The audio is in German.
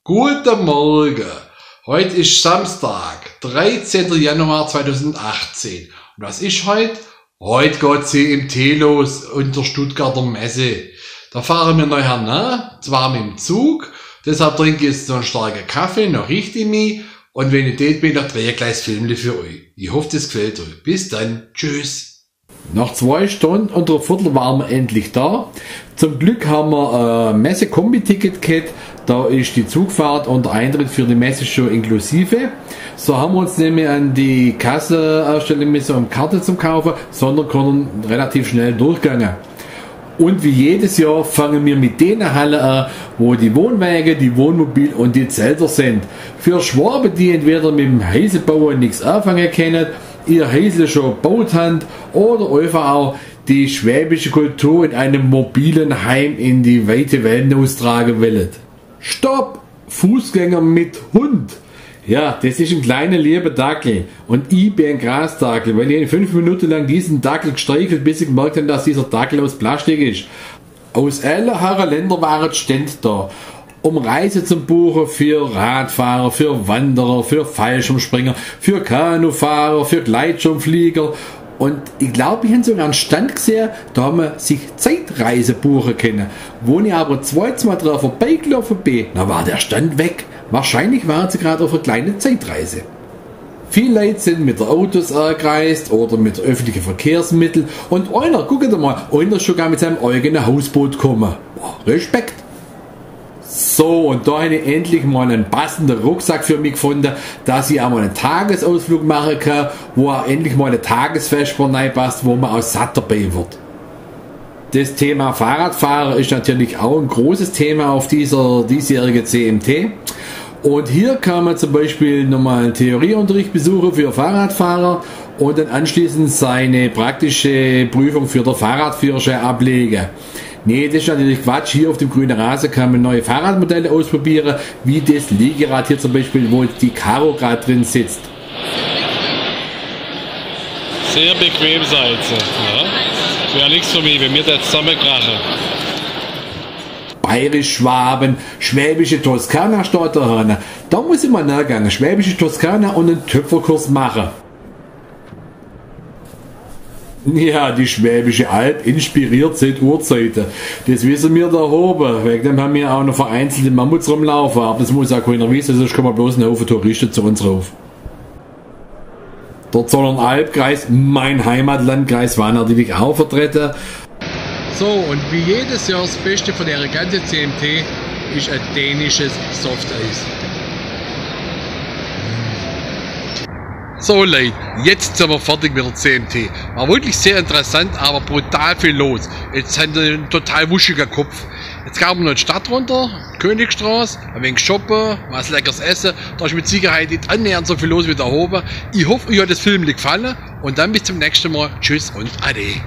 Guten Morgen. Heute ist Samstag, 13. Januar 2018. Und was ist heute? Heute geht CMT los unter Stuttgarter Messe. Da fahren wir nachher nach, zwar mit dem Zug. Deshalb trinke ich jetzt so einen starken Kaffee, noch richte ich mich. Und wenn ich dort bin, dann drehe ich ein kleines Filmchen für euch. Ich hoffe, das gefällt euch. Bis dann. Tschüss. Nach 2 Stunden und einer Viertel waren wir endlich da. Zum Glück haben wir ein Messe-Kombi-Ticket gehabt. Da ist die Zugfahrt und der Eintritt für die Messe schon inklusive. So haben wir uns nämlich an die Kasse ausstellen müssen, um Karte zu kaufen, sondern konnten relativ schnell durchgehen. Und wie jedes Jahr fangen wir mit den Hallen an, wo die Wohnwagen, die Wohnmobil und die Zelter sind. Für Schwaben, die entweder mit dem Häuselbauen nichts anfangen können, ihr Häusle schon gebaut haben oder einfach auch die schwäbische Kultur in einem mobilen Heim in die weite Welt austragen wollen. Stopp! Fußgänger mit Hund! Ja, das ist ein kleiner lieber Dackel und ich bin ein Grasdackel, weil ich 5 Minuten lang diesen Dackel gestreichelt, bis ich gemerkt habe, dass dieser Dackel aus Plastik ist. Aus aller Länder waren Stände da, um Reise zu buchen für Radfahrer, für Wanderer, für Fallschirmspringer, für Kanufahrer, für Gleitschirmflieger. Und ich glaube, ich habe sogar einen Stand gesehen, da haben wir sich Zeitreise buchen können. Wo ich aber zweimal drauf vorbeigelaufen bin, da war der Stand weg. Wahrscheinlich waren sie gerade auf einer kleinen Zeitreise. Viele Leute sind mit der Autos angereist oder mit öffentlichen Verkehrsmitteln. Und einer, guckt mal, einer ist sogar mit seinem eigenen Hausboot gekommen. Respekt! So, und da habe ich endlich mal einen passenden Rucksack für mich gefunden, dass ich auch mal einen Tagesausflug machen kann, wo auch endlich mal eine Tagesvesper reinpasst, wo man auch satt dabei wird. Das Thema Fahrradfahrer ist natürlich auch ein großes Thema auf dieser diesjährigen CMT. Und hier kann man zum Beispiel nochmal einen Theorieunterricht besuchen für Fahrradfahrer und dann anschließend seine praktische Prüfung für den Fahrradführerschein ablegen. Nee, das ist natürlich Quatsch. Hier auf dem grünen Rasen kann man neue Fahrradmodelle ausprobieren, wie das Liegerad hier zum Beispiel, wo die Karo gerade drin sitzt. Sehr bequem seid ihr. Ja. Wäre nichts für mich, wenn wir das zusammenkrachen. Bayerisch-Schwaben, schwäbische Toskana steht da. Da muss ich mal nachgehen. Schwäbische Toskana und einen Töpferkurs machen. Ja, die Schwäbische Alb inspiriert seit Urzeiten. Das wissen wir da oben. Wegen dem haben wir auch noch vereinzelte Mammuts rumlaufen. Aber das muss auch keiner wissen, sonst kommen bloß ein Haufen Touristen zu uns rauf. Der Zollernalbkreis, mein Heimatlandkreis, war natürlich auch vertreten. So, und wie jedes Jahr das Beste von der ganzen CMT ist ein dänisches Softeis. So Leute, jetzt sind wir fertig mit der CMT. War wirklich sehr interessant, aber brutal viel los. Jetzt haben wir einen total wuschigen Kopf. Jetzt gehen wir noch in die Stadt runter, Königstraße, ein wenig shoppen, was leckeres essen. Da ist mit Sicherheit nicht annähernd so viel los wie da oben. Ich hoffe, euch hat das Film gefallen und dann bis zum nächsten Mal. Tschüss und Ade.